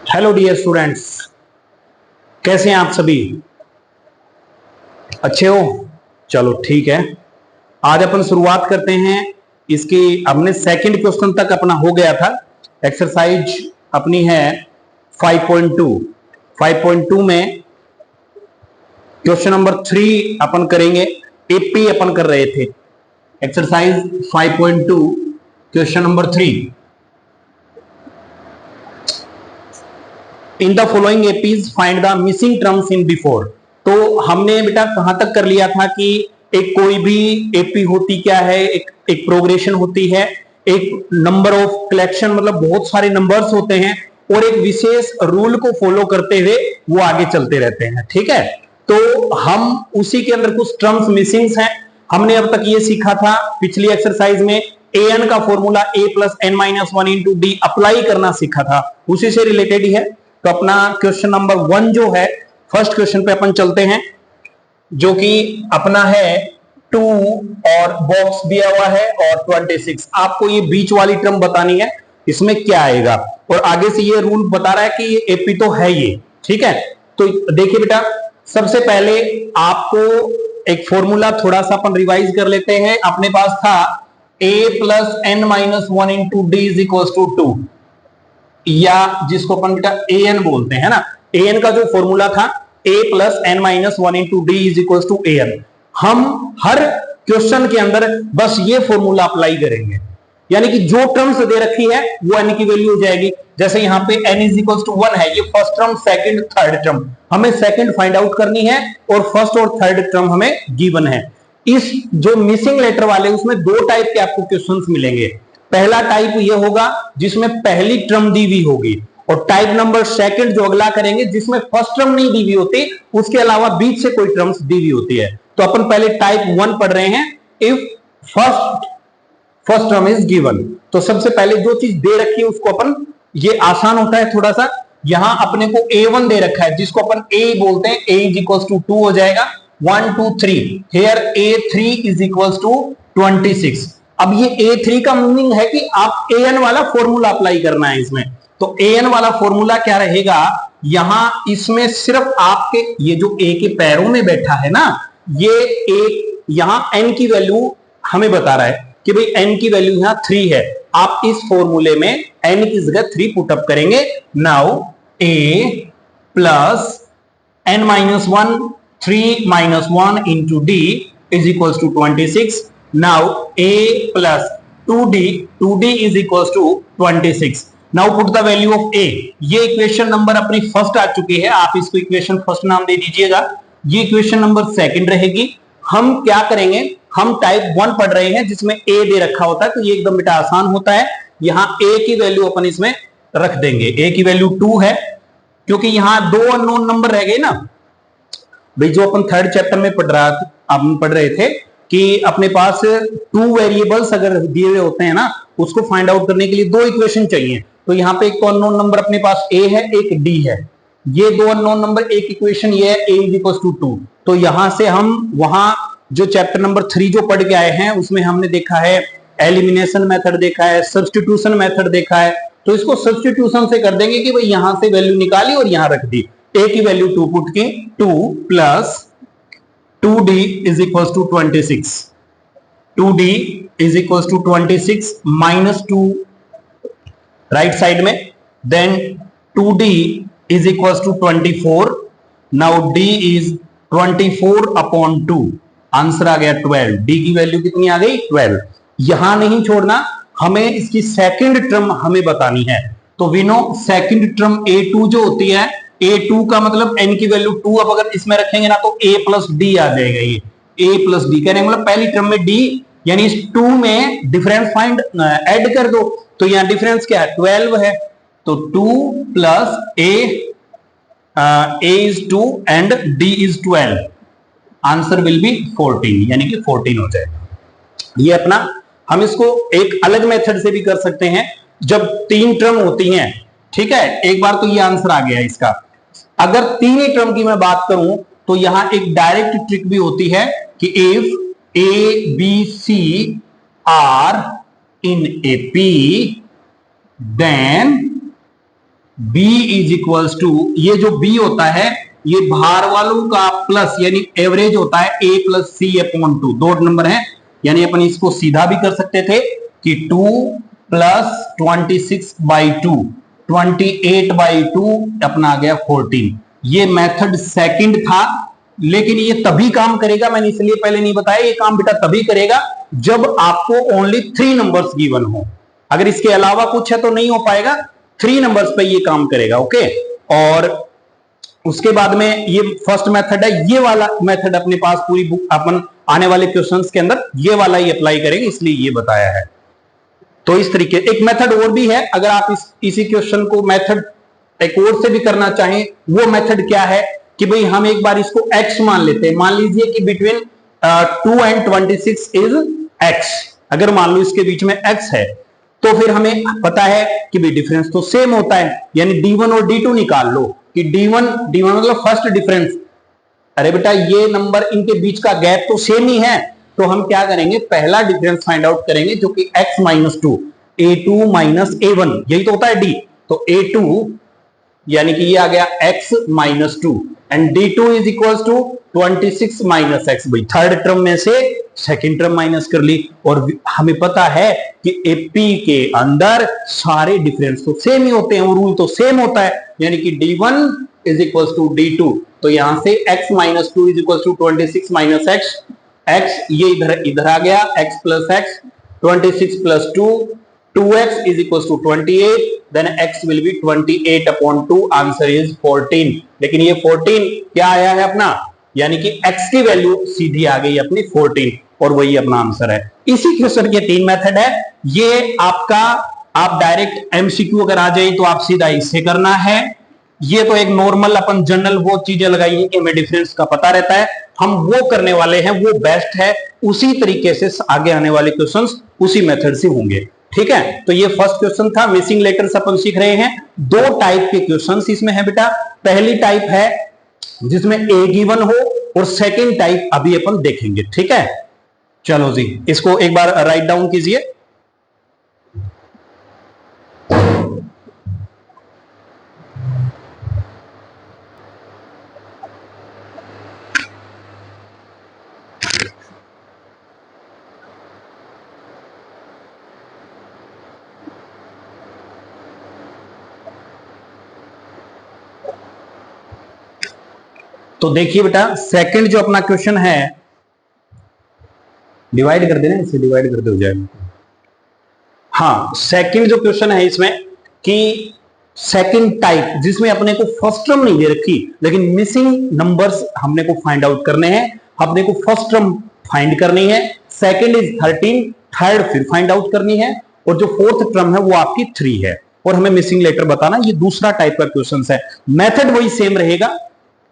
Hello dear students, कैसे हैं आप सभी? अच्छे हो? चलो ठीक है। आज अपन शुरुआत करते हैं इसकी। हमने सेकंड क्वेश्चन तक अपना हो गया था। एक्सरसाइज अपनी है 5.2। 5.2 में क्वेश्चन नंबर 3 अपन करेंगे। एपी अपन कर रहे थे। Exercise 5.2 question number 3। In the following APs find the missing terms in before. तो हमने बेटा कहां तक कर लिया था कि एक कोई भी एपी होती क्या है, एक प्रोग्रेशन होती है, एक नंबर ऑफ कलेक्शन मतलब बहुत सारे नंबर्स होते हैं और एक विशेष रूल को फॉलो करते हुए वो आगे चलते रहते हैं। ठीक है, तो हम उसी के अंदर कुछ टर्म्स मिसिंग हैं। हमने अब तक ये सीखा था पिछली एक्सरसाइज में an का formula a plus n minus one into d apply करना सीखा था, उसी से रिलेटेड ही है। तो अपना क्वेश्चन नंबर 1 जो है, फर्स्ट क्वेश्चन पे अपन चलते हैं, जो कि अपना है 2 और बॉक्स दिया हुआ है और 26। आपको ये बीच वाली टर्म बतानी है, इसमें क्या आएगा। और आगे से ये रूल बता रहा है कि ये एपी तो है ये। ठीक है, तो देखिए बेटा, सबसे पहले आपको एक फॉर्मूला थोड़ा सा अपन रिवाइज कर लेते हैं। अपने पास था a plus n minus one into d is equal to 2, या जिसको अपन बेटा an बोलते हैं ना। an का जो फॉर्मूला था a plus n minus one into d is equal to an। हम हर क्वेश्चन के अंदर बस ये फॉर्मूला अप्लाई करेंगे, यानी कि जो टर्म्स दे रखी है वो n की वैल्यू हो जाएगी। जैसे यहाँ पे n इज इक्वल टू 1 है, ये first term second third term हमें सेकंड फाइंड आउट करनी है और फर्स्ट और थर्ड टर्म हमें गिवन है। इस जो मिसिंग लेटर वाले उसमें दो टाइप के आपको क्वेश्चंस मिलेंगे। पहला टाइप ये होगा जिसमें पहली टर्म दी हुई होगी, और टाइप नंबर सेकंड जो अगला करेंगे जिसमें फर्स्ट टर्म नहीं दी हुई होती, उसके अलावा बीच से कोई टर्म्स दी हुई होती है। तो अपन पहले टाइप 1 पढ़ रहे हैं, if first term is given. तो सबसे पहले जो चीज दे रखी है उसको अपन, ये आसान होता है थोड़ा सा। यहां अपने को a1 दे रखा है जिसको अपन a बोलते हैं, a इज इक्वल टू 2 हो जाएगा। 1 2 3 here a3 is equal to 26। अब ये a3 का मीनिंग है कि आप an वाला फॉर्मूला अप्लाई करना है इसमें। तो an वाला फॉर्मूला क्या रहेगा, यहां इसमें सिर्फ आपके ये जो a के पैरों में बैठा है ना, ये एक यहां n की वैल्यू हमें बता रहा है कि भाई n की वैल्यू यहां 3 है। आप इस फॉर्मूले में n की जगह 3 पुटअप करेंगे। Now a plus n minus 1 3 minus 1 into d is equal to 26। Now a plus 2d is equals to 26. Now put the value of a. ये इक्वेशन नंबर अपनी फर्स्ट आ चुकी है, आप इसको इक्वेशन फर्स्ट नाम दे दीजिएगा। ये इक्वेशन नंबर सेकंड रहेगी। हम क्या करेंगे, हम टाइप 1 पढ़ रहे हैं जिसमें a दे रखा होता है, तो ये एकदम बेटा आसान होता है। यहां a की वैल्यू अपन इसमें रख देंगे, a की वैल्यू 2 है, क्योंकि यहां दो अननोन नंबर रह गए ना भाई। जो अपन थर्ड चैप्टर में पढ़ रहे थे कि अपने पास 2 वेरिएबल्स अगर दिए हुए होते हैं ना, उसको फाइंड आउट करने के लिए 2 इक्वेशन चाहिए। तो यहाँ पे एक तो अननोन नंबर अपने पास a है, एक d है। ये 2 अननोन नंबर, एक इक्वेशन ये है a इज इक्वल टू 2। तो यहां से हम वहां जो चैप्टर नंबर 3 जो पढ़ के आए हैं उसमें हमने देखा है एलिमिनेशन मेथड देखा है, सब्स्टिट्यूशन मेथड देखा है। तो इसको सब्स्टिट्यूशन से कर देंगे कि भाई यहां से वैल्यू निकाली और यहां रख दी। a की वैल्यू 2 पुट की, 2 plus 2d is equals to 26. 2d is equals to 26 minus 2 right side में, then 2d is equals to 24. Now d is 24 upon 2. Answer आ गया 12। d की वैल्यू कितनी आ गई, 12। यहां नहीं छोड़ना, हमें इसकी सेकंड टर्म हमें बतानी है। तो we know second term a2 जो होती है, a2 का मतलब n की वैल्यू 2 अब अगर इसमें रखेंगे ना तो a प्लस डी आ जाएगा। ये a प्लस डी कहने मतलब पहली टर्म में d, यानी इस 2 में डिफरेंस फाइंड ऐड कर दो। तो यहां डिफरेंस क्या है, 12 है। तो 2 plus a is 2 and d is 12। Answer will be 14, यानी कि 14 हो जाएगा। ये अपना, हम इसको एक अलग मेथड से भी कर सकते हैं जब 3 टर्म होती हैं। ठीक है, एक बार तो ये आंसर आ गया इसका। अगर 3 ही टर्म की मैं बात करूं तो यहां एक डायरेक्ट ट्रिक भी होती है कि if a b c are in a p then b is equals to, ये जो b होता है ये भार वालों का प्लस यानी एवरेज होता है a प्लस सी अपॉन 2, दो नंबर है, यानी अपन इसको सीधा भी कर सकते थे कि 2 प्लस 26/2, 28/2 अपना आ गया 14। ये मेथड सेकंड था, लेकिन ये तभी काम करेगा, मैंने इसलिए पहले नहीं बताया, ये काम बेटा तभी करेगा जब आपको ओनली 3 नंबर्स गिवन हो। अगर इसके अलावा कुछ है तो नहीं हो पाएगा, 3 नंबर्स पे ये काम करेगा। ओके, और उसके बाद में ये फर्स्ट मेथड है, ये वाला मेथड अपने पास पूरी बुक अपन आने वाले क्वेश्चंस के अंदर ये वाला ही अप्लाई करेंगे, इसलिए ये बताया है। तो इस तरीके एक मेथड और भी है, अगर आप इसी क्वेश्चन को मेथड एक और से भी करना चाहें, वो मेथड क्या है कि भाई हम एक बार इसको x मान लेते हैं, मान लीजिए कि बिटवीन 2 and 26 इज x, अगर मान लो इसके बीच में x है तो फिर हमें पता है कि भाई डिफरेंस तो सेम होता है, यानी d1 और d2 निकाल लो कि d1 मतलब फर्स्ट डिफरेंस, अरे बेटा ये नंबर इनके बीच का गैप तो सेम ही है, तो हम क्या करेंगे पहला डिफरेंस फाइंड आउट करेंगे जो कि x minus 2, a2 minus a1, यही तो होता है d, तो a2 यानी कि ये आ गया x minus 2 and d2 is equals to 26 minus x, भाई थर्ड टर्म में से सेकंड टर्म माइनस कर ली, और हमें पता है कि एपी के अंदर सारे डिफरेंस तो सेम ही होते हैं, वो रूल तो सेम होता है, यानी कि d1 is equals to d2, तो यहां से x minus 2 is equals to 26 minus x ये इधर आ गया, x plus x, 26 plus 2, 2x is equals to 28, then x will be 28 upon 2, answer is 14। लेकिन ये 14 क्या आया है अपना, यानी कि x की वैल्यू सीधी आ गई अपनी 14, और वही अपना आंसर है। इसी क्वेश्चन के 3 मेथड है, ये आपका आप डायरेक्ट एमसीक्यू अगर आ जाए तो आप सीधा इससे करना है, ये तो एक नॉर्मल अपन जनरल वो चीजें लगाई है कि हमें डिफरेंस का पता रहता है, हम वो करने वाले हैं, वो बेस्ट है। उसी तरीके से आगे आने वाले क्वेश्चंस उसी मेथड से होंगे, ठीक है। तो ये फर्स्ट क्वेश्चन था, मिसिंग लेटर्स अपन सीख रहे हैं। 2 टाइप के क्वेश्चंस इसमें है बेटा, पहली टाइप है जिसमें ए गिवन हो, और सेकंड टाइप अभी अपन देखेंगे, ठीक है। चलो जी, इसको एक बार राइट डाउन कीजिए। तो देखिए बेटा, सेकंड जो अपना क्वेश्चन है, डिवाइड कर देना, इसे डिवाइड कर दे हो जाएगा। हाँ, सेकंड जो क्वेश्चन है इसमें कि सेकंड टाइप जिसमें अपने को फर्स्ट टर्म नहीं दे रखी, लेकिन मिसिंग नंबर्स हमने को फाइंड आउट करने हैं, अपने को फर्स्ट टर्म फाइंड करनी है, सेकंड इज 13, थर्ड फिर फाइंड आउट करनी है, और जो फोर्थ टर्म है वो आपकी 3 है, और हमें मिसिंग लेटर बताना। ये दूसरा टाइप का क्वेश्चन है, मेथड वही सेम रहेगा,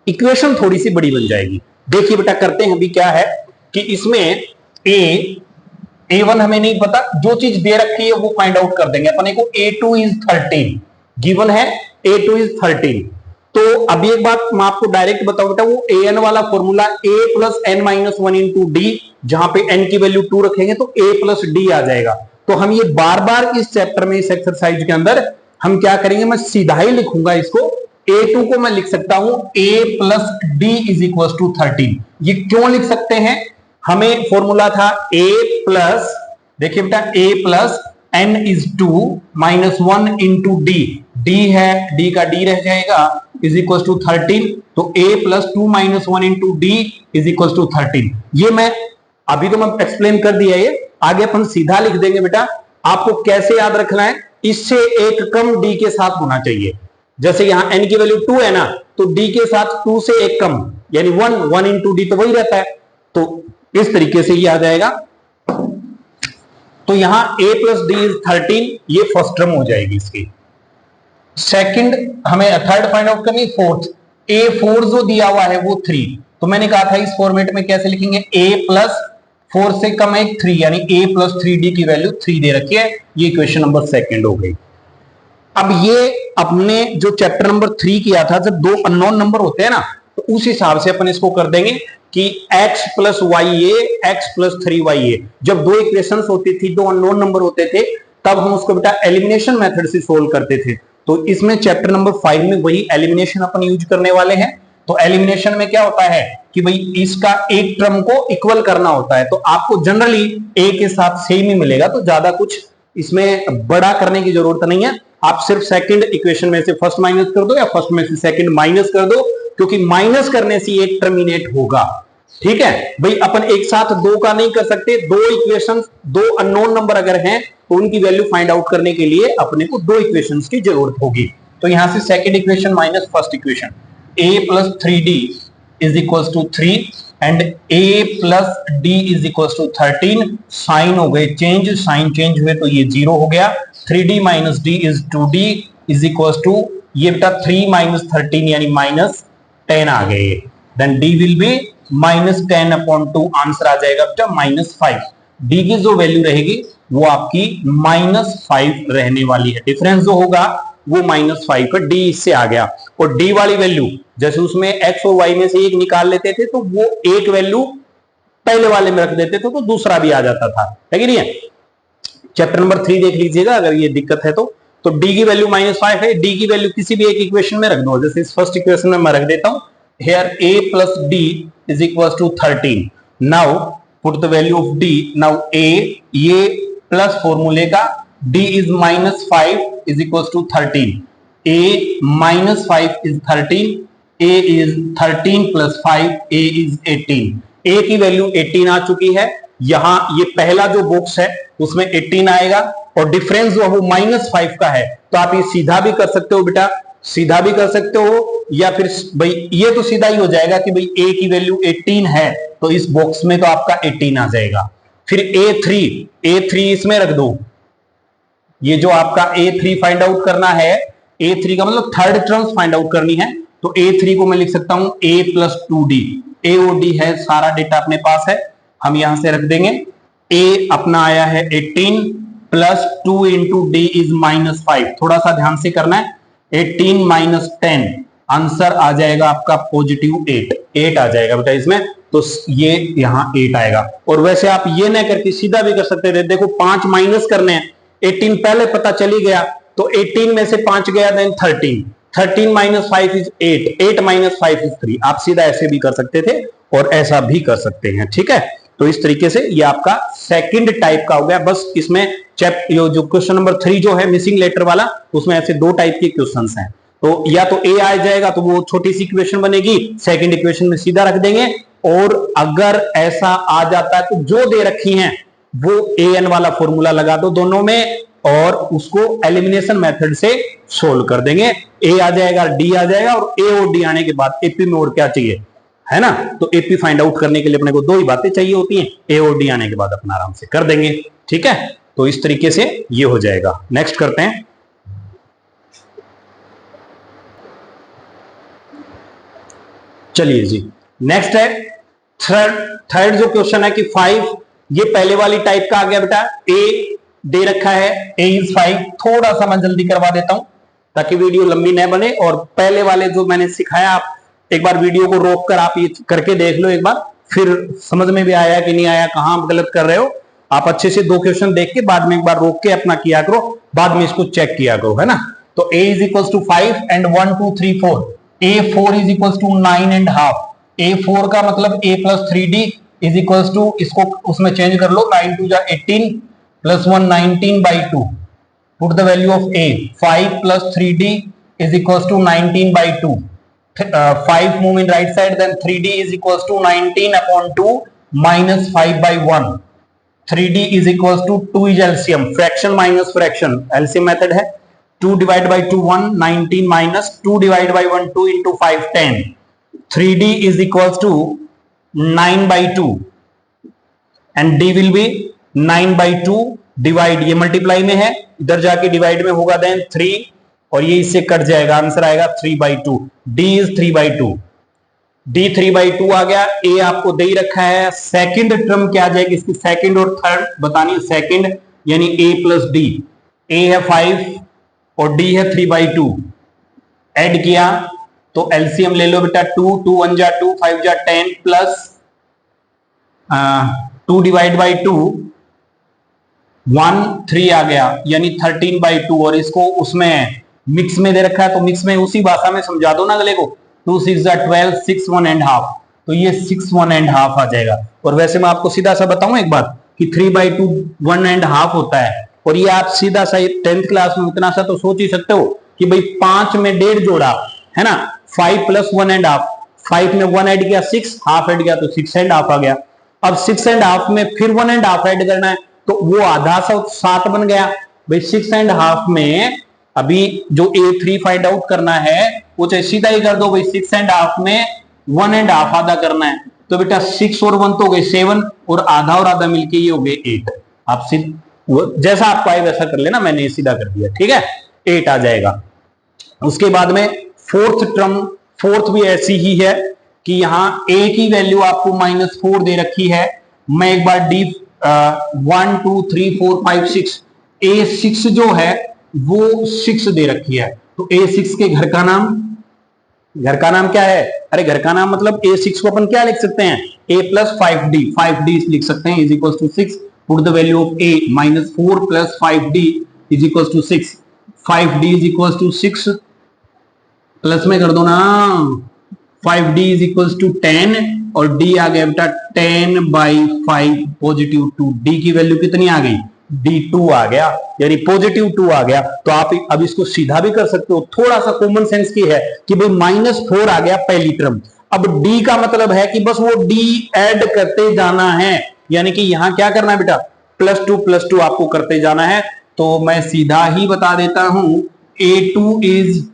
इक्वेशन थोड़ी सी बड़ी बन जाएगी। देखिए बेटा, करते हैं अभी क्या है कि इसमें a1 हमें नहीं पता, जो चीज दे रखी है वो फाइंड आउट कर देंगे अपने को। a2 इज 13 गिवन है, a2 इज 13। तो अभी एक बात मैं आपको डायरेक्ट बताऊं बेटा, वो an वाला formula a plus n minus 1 into D, जहां पे n की वैल्यू 2 रखेंगे तो a प्लस डी आ जाएगा। तो हम ये बार बार इस चैप्टर में, इस एक्सरसाइज के अंदर हम क्या करेंगे, मैं सीधा ही लिखूंगा इसको, a2 को मैं लिख सकता हूं a plus d is equal to 13। ये क्यों लिख सकते हैं, हमें फॉर्मूला था a प्लस, देखिए बेटा a plus n is 2 minus 1 into d, d है, डी का डी रह जाएगा, इज इक्वल टू 13, तो a plus 2 minus 1 into d is equal to 13। ये मैं अभी तो मैं एक्सप्लेन कर दिया, ये आगे अपन सीधा लिख देंगे बेटा। आपको कैसे याद रखना है, इससे एक कम डी के साथ होना चाहिए, जैसे यहां n की वैल्यू 2 है ना, तो d के साथ 2 से एक कम, यानी 1 इंटू डी तो वही रहता है, तो इस तरीके से ये आ जाएगा। तो यहां a प्लस डी इज 13, ये फर्स्ट टर्म हो जाएगी इसकी। सेकंड हमें थर्ड फाइंड आउट करनी, फोर्थ, a4 जो दिया हुआ है वो 3, तो मैंने कहा था इस फॉर्मेट में कैसे लिखेंगे, a प्लस 4 से कम है 3, यानी a प्लस 3d की वैल्यू 3 दे रखी है। ये क्वेश्चन नंबर सेकंड हो गई। अब ये अपने जो चैप्टर नंबर 3 किया था, जब 2 अननोन नंबर होते हैं ना, तो उस हिसाब से अपन इसको कर देंगे कि x प्लस वाई ए, एक्स प्लस 3y ए। जब 2 इक्वेशंस होती थी, 2 अननोन नंबर होते थे, तब हम उसको बेटा एलिमिनेशन मेथड से सोल्व करते थे। तो इसमें चैप्टर नंबर 5 में वही एलिमिनेशन अपन यूज करने वाले हैं। तो एलिमिनेशन में क्या होता है कि भाई इसका एक टर्म को इक्वल करना होता है, तो आपको जनरली ए के साथ सेम ही मिलेगा, तो ज्यादा कुछ इसमें बड़ा करने की जरूरत नहीं है। आप सिर्फ सेकंड इक्वेशन में से फर्स्ट माइनस कर दो या फर्स्ट में से सेकंड माइनस कर दो, क्योंकि माइनस करने से एक टर्मिनेट होगा। ठीक है भाई, अपन एक साथ दो का नहीं कर सकते, दो इक्वेशन, दो अननोन नंबर अगर हैं तो उनकी वैल्यू फाइंड आउट करने के लिए अपने को दो इक्वेशंस की जरूरत होगी। तो यहां से second equation minus first equation, a plus 3d is equals to 3 and a plus d is equals to 13। Sign हो गए चेंज, साइन चेंज हुए तो ये 0 हो गया। 3d minus d is 2d is equals to, ये बेटा 3 minus 13 यानी माइनस 10 आ गए, then d will be minus 10 upon 2, answer आ जाएगा बेटा माइनस 5। d की जो वैल्यू रहेगी वो आपकी माइनस 5 रहने वाली है, डिफरेंस जो होगा वो माइनस 5 का, डी इससे आ गया। और डी वाली वैल्यू जैसे उसमें एक्स और वाई में से एक निकाल लेते थे तो वो एक वैल्यू पहले वाले में रख देते थे तो दूसरा भी आ जाता था, है कि नहीं है। चैप्टर नंबर 3 देख लीजिएगा अगर ये दिक्कत है तो डी की वैल्यू माइनस 5 है, डी की वैल्यू किसी भी एक इक्वेशन में रख दो, जैसे इस फर्स्ट इक्वेशन में मैं रख देता हूं, here a plus d is equals to 13। now put the value of d, now a, ये प्लस फॉर्मूले का, d is minus 5 is equals to 13, a minus 5 is 13, a is 13 plus 5, a is 18। a की value 18 आ चुकी है, यहां ये पहला जो बॉक्स है उसमें 18 आएगा और डिफरेंस जो है वो माइनस 5 का है, तो आप ये सीधा भी कर सकते हो बेटा, सीधा भी कर सकते हो, या फिर भाई ये तो सीधा ही हो जाएगा कि भाई a की वैल्यू 18 है तो इस बॉक्स में तो आपका 18 आ जाएगा। फिर a3 इसमें रख दो, ये जो आपका a3 फाइंड आउट करना है, a3 का मतलब थर्ड टर्म्स फाइंड आउट करनी है, तो a3 को मैं लिख सकता हूं a प्लस 2d, a और d है, सारा डेटा अपने पास है, हम यहां से रख देंगे। a अपना आया है 18 plus 2 into d is minus 5, थोड़ा सा ध्यान से करना है, 18 माइनस 10, आंसर आ जाएगा आपका पॉजिटिव 8 आ जाएगा बेटा इसमें, तो ये यहाँ 8 आएगा। और वैसे आप ये ना करके सीधा भी कर सकते थे, देखो 5 माइनस करने हैं, 18 पहले पता चली गया तो 18 में से 5 गया, then 13 minus 5 is 8 minus 5 is 3। आप सीधा ऐसे भी कर सकते थे और ऐसा भी कर सकते हैं, ठीक है। तो इस तरीके से ये आपका सेकंड टाइप का हो गया। बस इसमें जो क्वेश्चन नंबर 3 जो है मिसिंग लेटर वाला, उसमें ऐसे दो टाइप के क्वेश्चंस हैं, तो या तो ए आ जाएगा तो वो छोटी सी इक्वेशन बनेगी, सेकंड इक्वेशन में सीधा रख देंगे, और अगर ऐसा आ जाता है तो जो दे रखी हैं वो ए एन वाला फॉर्मूला लगा दो दोनों में और उसको एलिमिनेशन मेथड से सोल्व कर देंगे, ए आ जाएगा, डी आ जाएगा, और ए और डी आने के बाद एपी में और क्या चाहिए, है ना। तो एपी फाइंड आउट करने के लिए अपने को दो ही बातें चाहिए होती हैं, ए और डी आने के बाद अपना आराम से कर देंगे, ठीक है। तो इस तरीके से ये हो जाएगा। नेक्स्ट करते हैं, चलिए जी, नेक्स्ट है थर्ड जो क्वेश्चन है कि 5, ये पहले वाली टाइप का आ गया बेटा, ए दे रखा है, ए इज 5, थोड़ा सा मैं जल्दी करवा देता हूं ताकि वीडियो लंबी न बने, और पहले वाले जो मैंने सिखाया आप एक बार वीडियो को रोक कर आप ये करके देख लो एक बार, फिर समझ में भी आया कि नहीं आया, कहां आप गलत कर रहे हो, आप अच्छे से दो क्वेश्चन देख के बाद में एक बार रोक के अपना किया करो, बाद में इसको चेक किया करो, है ना। तो a is equal to 5 and 1 2 3 4, a4 is equal to 9 and half, a4 का मतलब a plus 3d is equal to, इसको उसमें चेंज कर लो, 9 2 जा 18 plus 1 19 by 2, put the value of a, 5 plus 3d is equal to 19 by 2, 5 move in right side, then 3d is equals to 19 upon 2 minus 5 by 1, 3d is equals to 2 is LCM, fraction minus fraction, LCM method है, 2 divided by 2 1, 19 minus 2 divided by 1 2 into 5 10, 3d is equals to 9 by 2 and d will be 9 by 2 divide, ये multiply में है, इधर जाके divide में होगा, then 3 और ये इससे कट जाएगा, आंसर आएगा 3/2, d इज 3/2, d 3/2 आ गया। a आपको दे ही रखा है, सेकंड टर्म क्या आ जाएगी इसकी, सेकंड और थर्ड बतानी, सेकंड यानी a प्लस d, a है 5 और d है 3/2, ऐड किया तो एलसीएम ले लो बेटा, 2 2 1 जा 2 5 जा 10 प्लस 2 डिवाइड बाई 2 1 3 आ गया यानी 13/2, और इसको उसमें मिक्स में दे रखा है तो मिक्स में उसी भाषा में समझा दो ना अगले को। 2 6 12, 6 1 एंड हाफ, तो ये 6 1 एंड हाफ आ जाएगा। और वैसे मैं आपको सीधा सा बताऊं एक बात कि 3/2 1 एंड हाफ होता है, और ये आप सीधा सा 10th क्लास में इतना सा तो सोच ही सकते हो कि भाई 5 में 1.5 जोड़ा है ना, 5 + 1 एंड हाफ, 5 में 1 ऐड किया 6, हाफ ऐड किया तो 6 एंड हाफ आ गया। अब 6 एंड हाफ में फिर 1 एंड हाफ ऐड करना है तो वो आधा सा 7 बन गया भाई। 6 एंड हाफ में अभी जो A3 फाइंड आउट करना है वो चाहे सीधा ही कर दो भाई, 6 एंड हाफ में 1 एंड हाफ आधा करना है, तो बेटा 6 और 1 तो हो गए 7, और आधा मिलके ये हो गए 8। आप जैसा आपको आए वैसा कर लेना, मैंने सीधा कर दिया, ठीक है, 8 आ जाएगा। उसके बाद में फोर्थ टर्म, फोर्थ भी ऐसी ही है कि यहां a की वैल्यू आपको -4 दे रखी है। मैं एक बार डी 1 2 3 4 5 6, A6 जो है वो 6 दे रखी है, तो A6 के घर का नाम क्या है? अरे घर का नाम मतलब A6 को अपन क्या लिख सकते हैं? A + 5D लिख सकते हैं, is equal to 6। Put the value of A -4 + 5D is equal to 6। 5D is equal to 6, plus में कर दो ना, 5D इज इक्वल टू 10, और D आ गया बेटा 10/5 पॉजिटिव 2। D की वैल्यू कितनी आ गई? D2 आ गया, यानी पॉजिटिव 2 आ गया। तो आप अब इसको सीधा भी कर सकते हो, थोड़ा सा कॉमन सेंस की है कि भाई -4 आ गया पहली टर्म। अब D का मतलब है कि बस वो D ऐड करते जाना है, यानी कि यहां क्या करना है बेटा, +2 आपको करते जाना है। तो मैं सीधा ही बता देता हूं, A2 इज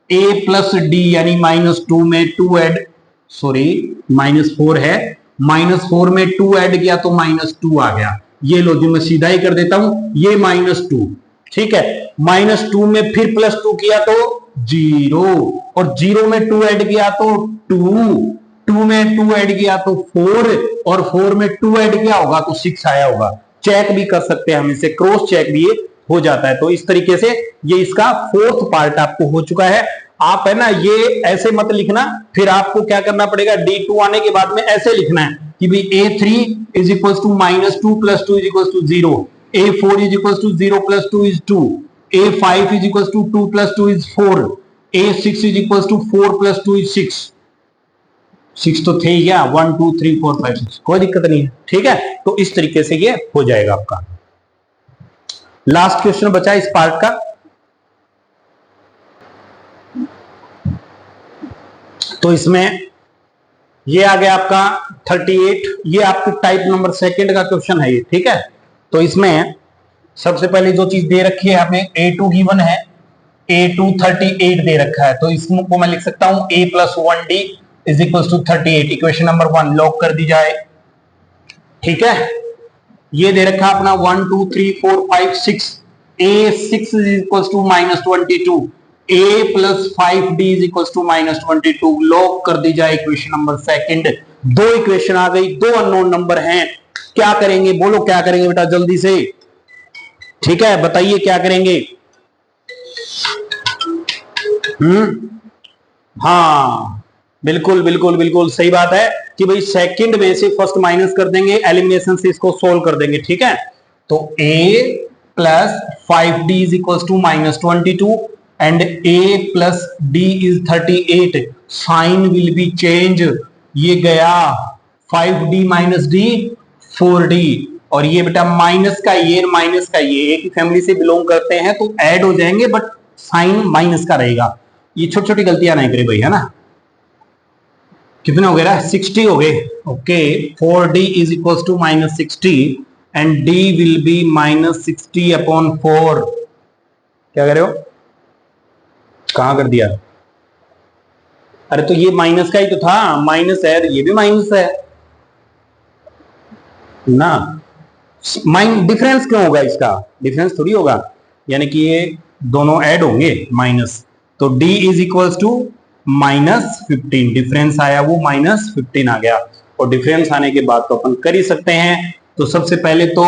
A + D, यानी -2 में 2 ऐड, सॉरी -4 है, -4 में 2 ऐड किया तो -2 आ गया। ये लो जी, मैं सीधा ही कर देता हूं, ये -2, ठीक है, -2 में फिर +2 किया तो 0, और 0 में 2 ऐड किया तो 2 में 2 ऐड किया तो 4, और 4 में 2 ऐड किया होगा तो 6 आया होगा। चेक भी कर सकते हैं हम इसे, क्रॉस चेक भी हो जाता है। तो इस तरीके से ये इसका फोर्थ पार्ट आपको हो चुका है। आप है ना ये ऐसे मत लिखना, फिर आपको क्या करना पड़ेगा, D2 आने के बाद में ऐसे लिखना है कि भाई A3 is equal to -2 + 2 is equal to 0, A4 is equal to 0 + 2 is 2, A5 is equal to 2 + 2 is 4, A6 is equal to 4 + 2 is 6। 6 तो थे ही क्या, 1 2 3 4 5 6, कोई दिक्कत नहीं है, ठीक है। तो इस तरीके से ये हो जाएगा आपका। लास्ट क्वेश्चन बचा इस पार्ट का, तो इसमें ये आ गया आपका 38, ये आपकी टाइप नंबर 2 का क्वेश्चन है ये, ठीक है। तो इसमें सबसे पहले जो चीज दे रखी है हमें, A2 गिवन है, A2 38 दे रखा है, तो इसको मैं लिख सकता हूं A + 1D is equal to 38। Equation number 1 lock कर दी जाए, ठीक है। ये दे रखा अपना 1 2 3 4 5 6, A6 is equal to -22, A + 5D is equal to -22, lock कर दी जाए इक्वेशन नंबर 2। दो इक्वेशन आ गई, दो अननोन नंबर हैं, क्या करेंगे बोलो, क्या करेंगे बेटा जल्दी से, ठीक है बताइए क्या करेंगे। हाँ बिल्कुल बिल्कुल बिल्कुल सही बात है कि भाई सेकंड में से फर्स्ट माइनस कर देंगे, एलिमिनेशन से इसको सोल्व कर देंगे, ठीक है। तो A + 5D is equal to -22 and A + D is 38, sign will be change, ये गया 5D - D 4D, और ये बेटा माइनस का ये माइनस का ये एक ही फैमिली से बिलोंग करते हैं तो ऐड हो जाएंगे, बट साइन माइनस का रहेगा। ये छोटी छोटी गलतियां नहीं करे भाई, है ना। कितने हो गए ना, 60 हो गए, okay. 4D is equal to -60 and D will be -60/4। क्या कर रहे हो, कहां कर दिया, अरे तो ये माइनस का ही तो था, माइनस है, ये भी माइनस है ना। डिफरेंस क्यों होगा, इसका डिफरेंस थोड़ी होगा, यानी कि ये दोनों ऐड होंगे माइनस, तो D is equal to -15, difference आया वो -15 आ गया। और डिफरेंस आने के बाद तो अपन कर ही सकते हैं। तो सबसे पहले तो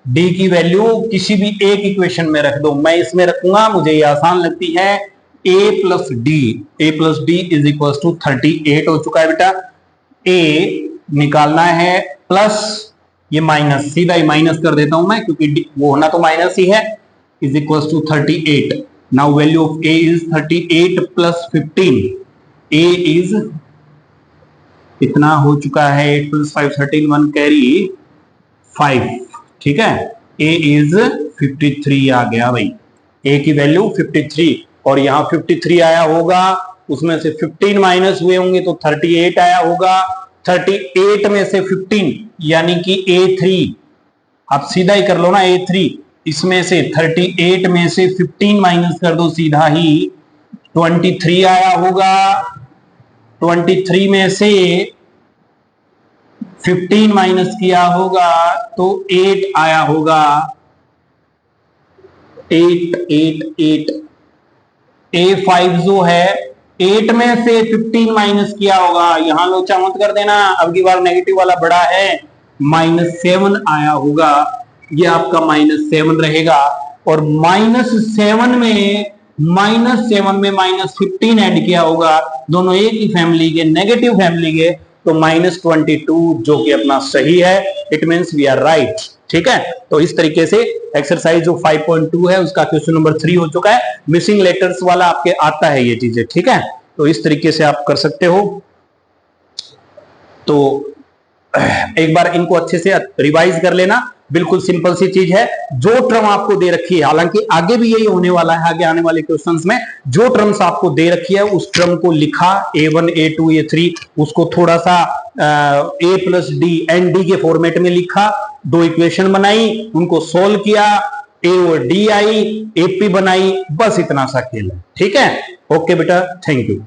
D की वैल्यू किसी भी एक इक्वेशन में रख दो, मैं इसमें रखूंगा, मुझे ये आसान लगती है, A + D is equal to 38 हो चुका है बेटा। A निकालना है प्लस ये माइनस, सीधा ही माइनस कर देता हूं मैं क्योंकि वो होना तो माइनस ही है, is equal to 38 now value of A is 38 plus 15। A is इतना हो चुका है, 8 प्लस 5 13, 1 कैरी 5, ठीक है। ए इज 53 आ गया भाई, ए की वैल्यू 53, और यहां 53 आया होगा, उसमें से 15 माइनस हुए होंगे तो 38 आया होगा। 38 में से 15 यानी कि A3, आप सीधा ही कर लो ना, A3, इसमें से 38 में से 15 माइनस कर दो, सीधा ही 23 आया होगा। 23 में से 15 माइनस किया होगा तो 8 आया होगा। 8 8 8 A5 जो है 8 में से 15 माइनस किया होगा, यहां लोचा मत कर देना, अब की बार नेगेटिव वाला बड़ा है, -7 आया होगा, ये आपका -7 रहेगा। और -7 में -15 ऐड किया होगा, दोनों एक ही फैमिली के, नेगेटिव फैमिली के, तो -22 जो कि अपना सही है, it means we are right, ठीक है। तो इस तरीके से एक्सरसाइज जो 5.2 है उसका क्वेश्चन नंबर 3 हो चुका है। मिसिंग लेटर्स वाला आपके आता है ये चीजें, ठीक है, तो इस तरीके से आप कर सकते हो। तो एक बार इनको अच्छे से रिवाइज कर लेना, बिल्कुल सिंपल सी चीज है। जो टर्म आपको दे रखी है, हालांकि आगे भी यही होने वाला है, आगे आने वाले क्वेश्चंस में जो टर्म्स आपको दे रखी है उस टर्म को लिखा, A1 A2 A3, उसको थोड़ा सा A plus D and D के फॉर्मेट में लिखा, 2 इक्वेशन बनाई, उनको सोल्व किया, A और D आई, AP बनाई, बस इतना सा खेल है, ठीक है। ओके बेटा, थैंक यू।